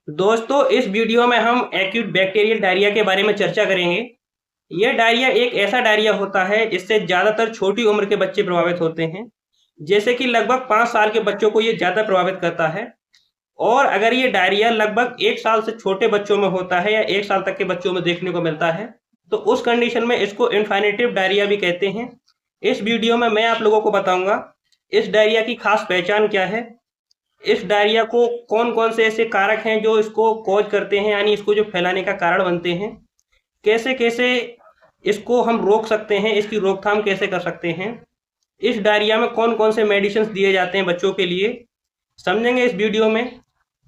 दोस्तों, इस वीडियो में हम एक्यूट बैक्टीरियल डायरिया के बारे में चर्चा करेंगे। यह डायरिया एक ऐसा डायरिया होता है जिससे ज़्यादातर छोटी उम्र के बच्चे प्रभावित होते हैं। जैसे कि लगभग 5 साल के बच्चों को ये ज़्यादा प्रभावित करता है। और अगर ये डायरिया लगभग 1 साल से छोटे बच्चों में होता है या 1 साल तक के बच्चों में देखने को मिलता है, तो उस कंडीशन में इसको इन्फिनिटिव डायरिया भी कहते हैं। इस वीडियो में मैं आप लोगों को बताऊंगा इस डायरिया की खास पहचान क्या है, इस डायरिया को कौन-कौन से ऐसे कारक हैं जो इसको कॉज करते हैं, यानी इसको जो फैलाने का कारण बनते हैं, कैसे-कैसे इसको हम रोक सकते हैं, इसकी रोकथाम कैसे कर सकते हैं, इस डायरिया में कौन-कौन से मेडिसिन्स दिए जाते हैं बच्चों के लिए, समझेंगे इस वीडियो में।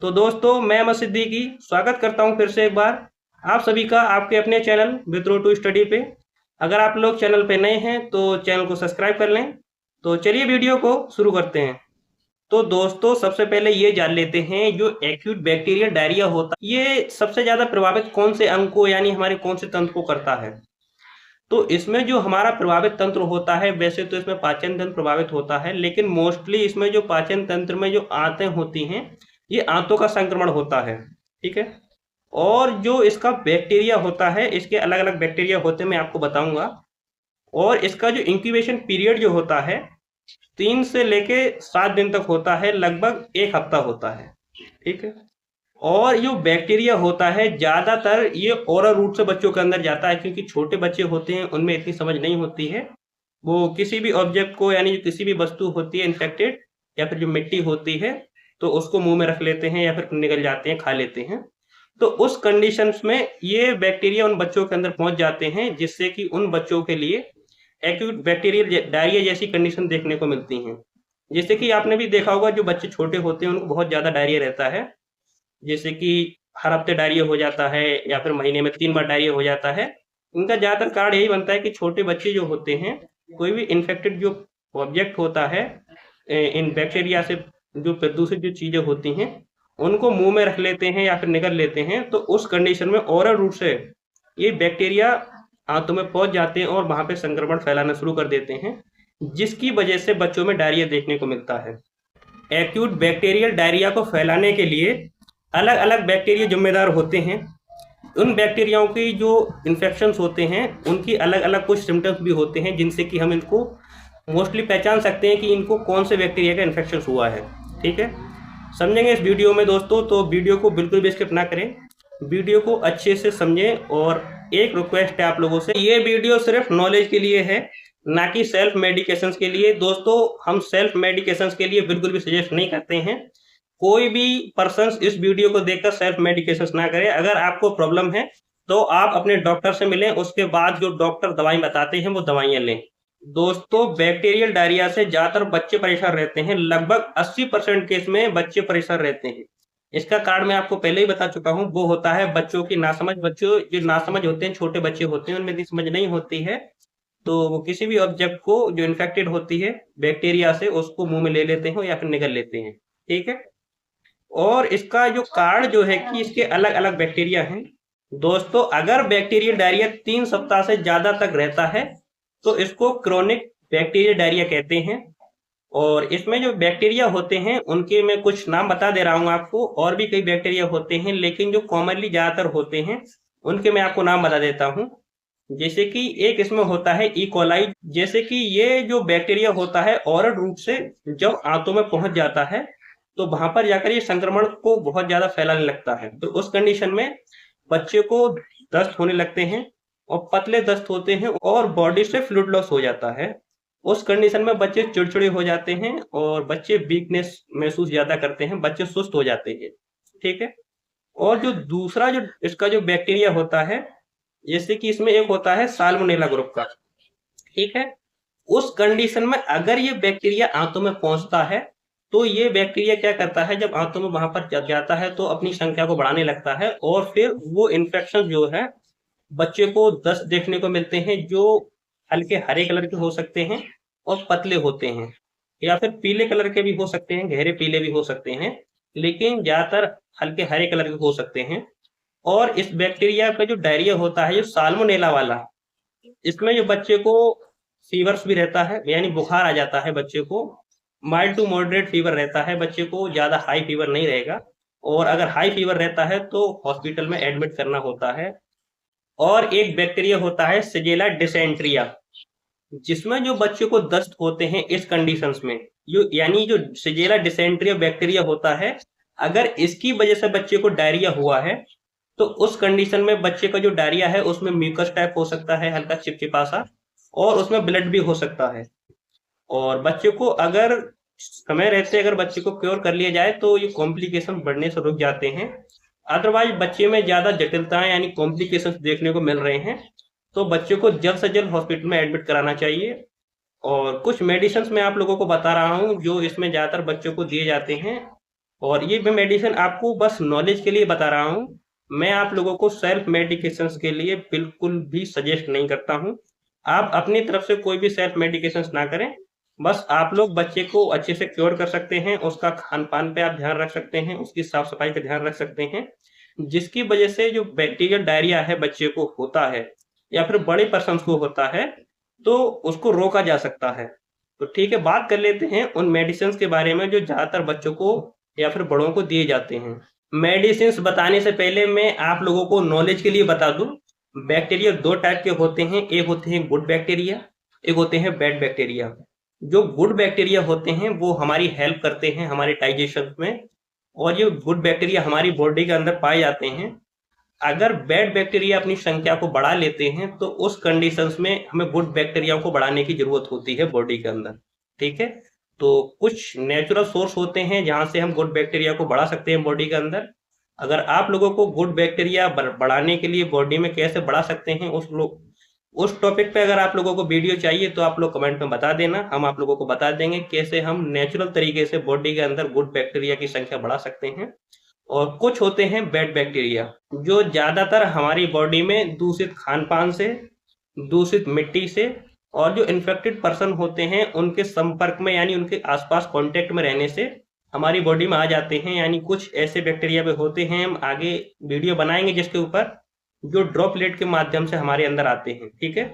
तो दोस्तों, मैं अहमद सिद्दीकी स्वागत करता हूं फिर से एक बार आप सभी का आपके अपने चैनल विथ्रो टू स्टडी पे। अगर आप लोग चैनल पे नए हैं तो चैनल को सब्सक्राइब कर लें। तो चलिए वीडियो को शुरू करते हैं। तो दोस्तों, सबसे पहले ये जान लेते हैं जो एक्यूट बैक्टीरियल डायरिया होता है ये सबसे ज्यादा प्रभावित कौन से अंग को यानी हमारे कौन से तंत्र को करता है। तो इसमें जो हमारा प्रभावित तंत्र होता है, वैसे तो इसमें पाचन तंत्र प्रभावित होता है, लेकिन मोस्टली इसमें जो पाचन तंत्र में जो आंतें होती हैं, ये आंतों का संक्रमण होता है। ठीक है। और जो इसका बैक्टीरिया होता है, इसके अलग अलग बैक्टीरिया होते हैं, मैं आपको बताऊंगा। और इसका जो इंक्यूबेशन पीरियड जो होता है 3 से लेके 7 दिन तक होता है, लगभग 1 हफ्ता होता है। ठीक है। और जो बैक्टीरिया होता है ज़्यादातर ये ओरल रूट से बच्चों के अंदर जाता है, क्योंकि छोटे बच्चे होते हैं उनमें इतनी समझ नहीं होती है। वो किसी भी ऑब्जेक्ट को यानी किसी भी वस्तु होती है इन्फेक्टेड या फिर जो मिट्टी होती है, तो उसको मुंह में रख लेते हैं या फिर निगल जाते हैं, खा लेते हैं। तो उस कंडीशंस में ये बैक्टीरिया उन बच्चों के अंदर पहुंच जाते हैं, जिससे कि उन बच्चों के लिए एक्यूट बैक्टीरियल डायरिया जैसी कंडीशन देखने को मिलती हैं। जैसे कि आपने भी देखा होगा, जो बच्चे छोटे होते हैं उनको बहुत ज़्यादा डायरिया रहता है। जैसे कि हर हफ्ते डायरिया हो जाता है या फिर महीने में 3 बार डायरिया हो जाता है। इनका ज़्यादातर कारण यही बनता है कि छोटे बच्चे जो होते हैं, कोई भी इन्फेक्टेड जो ऑब्जेक्ट होता है इन बैक्टीरिया से, जो प्रदूषित जो चीज़ें होती हैं, उनको मुंह में रख लेते हैं या फिर निगल लेते हैं। तो उस कंडीशन में ओरल रूट से ये बैक्टीरिया आंतों में पहुंच जाते हैं और वहां पे संक्रमण फैलाना शुरू कर देते हैं, जिसकी वजह से बच्चों में डायरिया देखने को मिलता है। एक्यूट बैक्टीरियल डायरिया को फैलाने के लिए अलग अलग बैक्टीरिया जिम्मेदार होते हैं। उन बैक्टीरियाओं की जो इन्फेक्शंस होते हैं उनकी अलग अलग कुछ सिम्टम्स भी होते हैं, जिनसे कि हम इनको मोस्टली पहचान सकते हैं कि इनको कौन से बैक्टीरिया का इन्फेक्शन हुआ है। ठीक है। समझेंगे इस वीडियो में दोस्तों, तो वीडियो को बिल्कुल भी स्किप ना करें, वीडियो को अच्छे से समझें। और एक रिक्वेस्ट है आप लोगों से, ये वीडियो सिर्फ नॉलेज के लिए है, ना कि सेल्फ मेडिकेशंस के लिए। दोस्तों, हम सेल्फ मेडिकेशंस के लिए बिल्कुल भी सजेस्ट नहीं करते हैं। कोई भी पर्सन इस वीडियो को देखकर सेल्फ मेडिकेशंस ना करे। अगर आपको प्रॉब्लम है तो आप अपने डॉक्टर से मिलें, उसके बाद जो डॉक्टर दवाई बताते हैं वो दवाइयां लें। दोस्तों, बैक्टीरियल डायरिया से ज्यादातर बच्चे परेशान रहते हैं, लगभग 80% केस में बच्चे परेशान रहते हैं। इसका कारण मैं आपको पहले ही बता चुका हूँ, वो होता है बच्चों की नासमझ। बच्चों जो नासमझ होते हैं, छोटे बच्चे होते हैं, उनमें इतनी समझ नहीं होती है, तो वो किसी भी ऑब्जेक्ट को जो इन्फेक्टेड होती है बैक्टीरिया से, उसको मुंह में ले लेते हैं या फिर निगल लेते हैं। ठीक है। और इसका जो कारण जो है कि इसके अलग अलग बैक्टीरिया हैं। दोस्तों, अगर बैक्टीरियल डायरिया 3 सप्ताह से ज्यादा तक रहता है तो इसको क्रोनिक बैक्टीरियल डायरिया कहते हैं। और इसमें जो बैक्टीरिया होते हैं उनके मैं कुछ नाम बता दे रहा हूँ आपको, और भी कई बैक्टीरिया होते हैं, लेकिन जो कॉमनली ज्यादातर होते हैं उनके मैं आपको नाम बता देता हूँ। जैसे कि एक इसमें होता है ई कोलाई। जैसे कि ये जो बैक्टीरिया होता है ओरल रूट से जब आंतों में पहुंच जाता है, तो वहां पर जाकर ये संक्रमण को बहुत ज्यादा फैलाने लगता है। तो उस कंडीशन में बच्चे को दस्त होने लगते हैं, और पतले दस्त होते हैं, और बॉडी से फ्लूइड लॉस हो जाता है। उस कंडीशन में बच्चे चिड़चिड़े हो जाते हैं और बच्चे वीकनेस महसूस ज्यादा करते हैं, बच्चे सुस्त हो जाते हैं। ठीक है। और जो दूसरा जो इसका जो बैक्टीरिया होता है, जैसे कि इसमें एक होता है साल्मोनेला ग्रुप का। ठीक है। उस कंडीशन में अगर ये बैक्टीरिया आंतों में पहुंचता है, तो ये बैक्टीरिया क्या करता है, जब आंतों में वहां पर जाता है तो अपनी संख्या को बढ़ाने लगता है, और फिर वो इन्फेक्शन जो है बच्चे को दस्त देखने को मिलते हैं, जो हल्के हरे कलर के हो सकते हैं और पतले होते हैं, या फिर पीले कलर के भी हो सकते हैं, गहरे पीले भी हो सकते हैं, लेकिन ज्यादातर हल्के हरे कलर के हो सकते हैं। और इस बैक्टीरिया का जो डायरिया होता है, जो साल्मोनेला वाला, इसमें जो बच्चे को फीवर्स भी रहता है, यानी बुखार आ जाता है बच्चे को, माइल्ड टू मॉडरेट फीवर रहता है बच्चे को, ज्यादा हाई फीवर नहीं रहेगा। और अगर हाई फीवर रहता है तो हॉस्पिटल में एडमिट करना होता है। और एक बैक्टीरिया होता है सिजेला डिसेंट्रिया, जिसमें जो बच्चे को दस्त होते हैं इस कंडीशंस में, जो यानी जो सिजेला डिसेंट्रिया बैक्टीरिया होता है, अगर इसकी वजह से बच्चे को डायरिया हुआ है तो उस कंडीशन में बच्चे का जो डायरिया है उसमें म्यूकस टाइप हो सकता है, हल्का चिपचिपा सा, और उसमें ब्लड भी हो सकता है। और बच्चे को अगर समय रहते अगर बच्चे को क्योर कर लिया जाए तो ये कॉम्प्लिकेशन बढ़ने से रुक जाते हैं। अदरवाइज बच्चे में ज्यादा जटिलताएं यानी कॉम्प्लिकेशंस देखने को मिल रहे हैं, तो बच्चे को जल्द से जल्द हॉस्पिटल में एडमिट कराना चाहिए। और कुछ मेडिसिन मैं आप लोगों को बता रहा हूँ जो इसमें ज्यादातर बच्चों को दिए जाते हैं, और ये भी मेडिसिन आपको बस नॉलेज के लिए बता रहा हूँ। मैं आप लोगों को सेल्फ मेडिकेशंस के लिए बिल्कुल भी सजेस्ट नहीं करता हूँ। आप अपनी तरफ से कोई भी सेल्फ मेडिकेशंस ना करें। बस आप लोग बच्चे को अच्छे से क्योर कर सकते हैं, उसका खान पान पे आप ध्यान रख सकते हैं, उसकी साफ सफाई पे ध्यान रख सकते हैं, जिसकी वजह से जो बैक्टीरियल डायरिया है बच्चे को होता है या फिर बड़े पर्सन को होता है तो उसको रोका जा सकता है। तो ठीक है, बात कर लेते हैं उन मेडिसिन के बारे में जो ज्यादातर बच्चों को या फिर बड़ों को दिए जाते हैं। मेडिसिन बताने से पहले मैं आप लोगों को नॉलेज के लिए बता दूं, बैक्टीरिया दो टाइप के होते हैं, एक होते हैं गुड बैक्टीरिया, एक होते हैं बैड बैक्टीरिया। जो गुड बैक्टीरिया होते हैं वो हमारी हेल्प करते हैं हमारे डाइजेशन में, और ये गुड बैक्टीरिया हमारी बॉडी के अंदर पाए जाते हैं। अगर बैड बैक्टीरिया अपनी संख्या को बढ़ा लेते हैं तो उस कंडीशंस में हमें गुड बैक्टीरिया को बढ़ाने की जरूरत होती है बॉडी के अंदर। ठीक है, तो कुछ नेचुरल सोर्स होते हैं जहां से हम गुड बैक्टीरिया को बढ़ा सकते हैं बॉडी के अंदर। अगर आप लोगों को गुड बैक्टीरिया बढ़ाने के लिए बॉडी में कैसे बढ़ा सकते हैं उस टॉपिक पे अगर आप लोगों को वीडियो चाहिए तो आप लोग कमेंट में बता देना, हम आप लोगों को बता देंगे कैसे हम नेचुरल तरीके से बॉडी के अंदर गुड बैक्टीरिया की संख्या बढ़ा सकते हैं। और कुछ होते हैं बैड बैक्टीरिया जो ज्यादातर हमारी बॉडी में दूषित खान पान से, दूषित मिट्टी से, और जो इन्फेक्टेड पर्सन होते हैं उनके संपर्क में यानी उनके आसपास कांटेक्ट में रहने से हमारी बॉडी में आ जाते हैं। यानी कुछ ऐसे बैक्टीरिया भी होते हैं, हम आगे वीडियो बनाएंगे जिसके ऊपर, जो ड्रॉपलेट के माध्यम से हमारे अंदर आते हैं। ठीक है,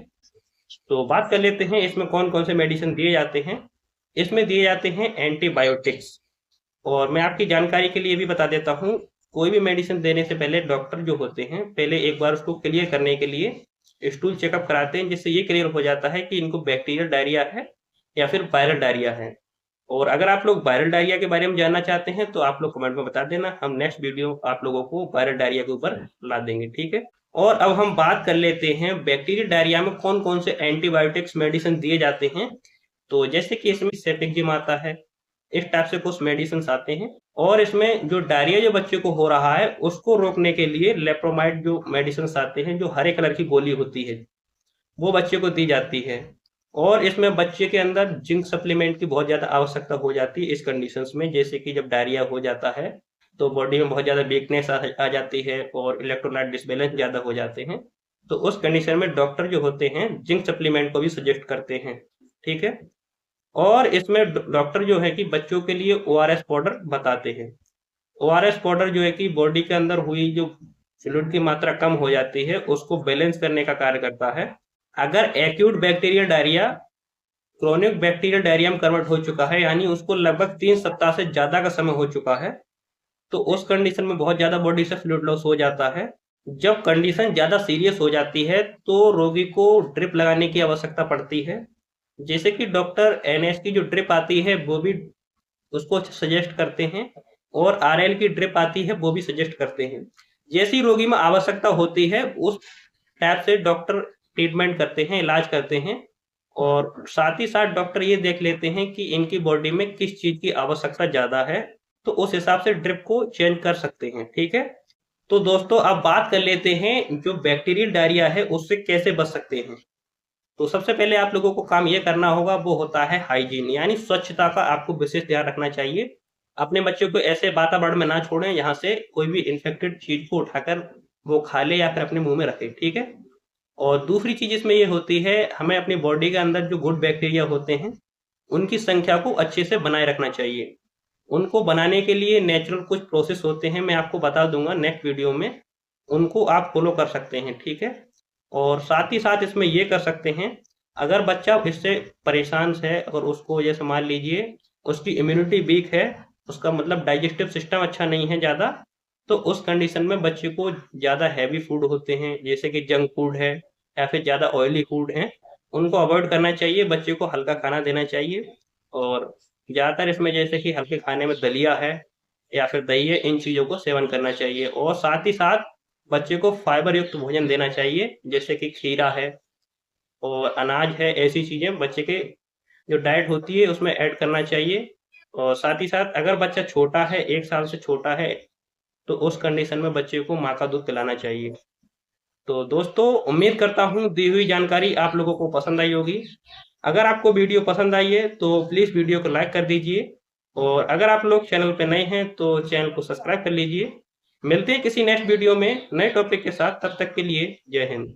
तो बात कर लेते हैं इसमें कौन कौन से मेडिसिन दिए जाते हैं। इसमें दिए जाते हैं एंटीबायोटिक्स। और मैं आपकी जानकारी के लिए भी बता देता हूँ, कोई भी मेडिसिन देने से पहले डॉक्टर जो होते हैं पहले एक बार उसको क्लियर करने के लिए स्टूल चेकअप कराते हैं, जिससे ये क्लियर हो जाता है कि इनको बैक्टीरियल डायरिया है या फिर वायरल डायरिया है। और अगर आप लोग वायरल डायरिया के बारे में जानना चाहते हैं तो आप लोग कमेंट में बता देना, हम नेक्स्ट वीडियो आप लोगों को वायरल डायरिया के ऊपर ला देंगे। ठीक है, और अब हम बात कर लेते हैं बैक्टीरियल डायरिया में कौन कौन से एंटीबायोटिक्स मेडिसिन दिए जाते हैं। तो जैसे कि इसमें सेफिक्जिम आता है, इस टाइप से कुछ मेडिसिन आते हैं। और इसमें जो डायरिया जो बच्चे को हो रहा है उसको रोकने के लिए लेप्रोमाइड जो मेडिसिन आते हैं, जो हरे कलर की गोली होती है, वो बच्चे को दी जाती है। और इसमें बच्चे के अंदर जिंक सप्लीमेंट की बहुत ज्यादा आवश्यकता हो जाती है इस कंडीशंस में, जैसे कि जब डायरिया हो जाता है तो बॉडी में बहुत ज्यादा वीकनेस आ जाती है और इलेक्ट्रोलाइट डिसबैलेंस ज्यादा हो जाते हैं। तो उस कंडीशन में डॉक्टर जो होते हैं जिंक सप्लीमेंट को भी सजेस्ट करते हैं। ठीक है, और इसमें डॉक्टर जो है कि बच्चों के लिए ORS पाउडर बताते हैं। ORS पाउडर जो है कि बॉडी के अंदर हुई जो फ्लूइड की मात्रा कम हो जाती है उसको बैलेंस करने का कार्य करता है। अगर acute bacterial diarrhoea chronic bacterial diarrhoea में कन्वर्ट हो चुका है, यानी उसको लगभग 3 सप्ताह से ज्यादा का समय हो चुका है, तो उस कंडीशन में बहुत ज्यादा बॉडी से फ्लूइड लॉस हो जाता है। जब कंडीशन ज्यादा सीरियस हो जाती है तो रोगी को ड्रिप लगाने की आवश्यकता पड़ती है, जैसे कि डॉक्टर NS की जो ड्रिप आती है वो भी उसको सजेस्ट करते हैं, और RL की ड्रिप आती है वो भी सजेस्ट करते हैं। जैसी रोगी में आवश्यकता होती है उस टाइप से डॉक्टर ट्रीटमेंट करते हैं, इलाज करते हैं। और साथ ही साथ डॉक्टर ये देख लेते हैं कि इनकी बॉडी में किस चीज की आवश्यकता ज्यादा है, तो उस हिसाब से ड्रिप को चेंज कर सकते हैं। ठीक है, तो दोस्तों अब बात कर लेते हैं जो बैक्टीरियल डायरिया है उससे कैसे बच सकते हैं। तो सबसे पहले आप लोगों को काम ये करना होगा वो होता है हाइजीन, यानी स्वच्छता का आपको विशेष ध्यान रखना चाहिए। अपने बच्चों को ऐसे वातावरण में ना छोड़ें यहाँ से कोई भी इन्फेक्टेड चीज को उठाकर वो खा ले या फिर अपने मुंह में रखे। ठीक है, और दूसरी चीज इसमें ये होती है हमें अपनी बॉडी के अंदर जो गुड बैक्टीरिया होते हैं उनकी संख्या को अच्छे से बनाए रखना चाहिए। उनको बनाने के लिए नेचुरल कुछ प्रोसेस होते हैं, मैं आपको बता दूंगा नेक्स्ट वीडियो में, उनको आप फॉलो कर सकते हैं। ठीक है, और साथ ही साथ इसमें ये कर सकते हैं, अगर बच्चा इससे परेशान है और उसको जैसे मान लीजिए उसकी इम्यूनिटी वीक है उसका मतलब डाइजेस्टिव सिस्टम अच्छा नहीं है ज़्यादा, तो उस कंडीशन में बच्चे को ज़्यादा हैवी फूड होते हैं, जैसे कि जंक फूड है या फिर ज़्यादा ऑयली फूड है, उनको अवॉइड करना चाहिए। बच्चे को हल्का खाना देना चाहिए और ज़्यादातर इसमें जैसे कि हल्के खाने में दलिया है या फिर दही है, इन चीज़ों को सेवन करना चाहिए। और साथ ही साथ बच्चे को फाइबर युक्त भोजन देना चाहिए, जैसे कि खीरा है और अनाज है। ऐसी चीज़ें बच्चे के जो डाइट होती है उसमें ऐड करना चाहिए। और साथ ही साथ अगर बच्चा छोटा है, 1 साल से छोटा है, तो उस कंडीशन में बच्चे को माँ का दूध पिलाना चाहिए। तो दोस्तों, उम्मीद करता हूँ दी हुई जानकारी आप लोगों को पसंद आई होगी। अगर आपको वीडियो पसंद आई है तो प्लीज़ वीडियो को लाइक कर दीजिए और अगर आप लोग चैनल पे नए हैं तो चैनल को सब्सक्राइब कर लीजिए। मिलते हैं किसी नेक्स्ट वीडियो में नए टॉपिक के साथ, तब तक के लिए जय हिंद।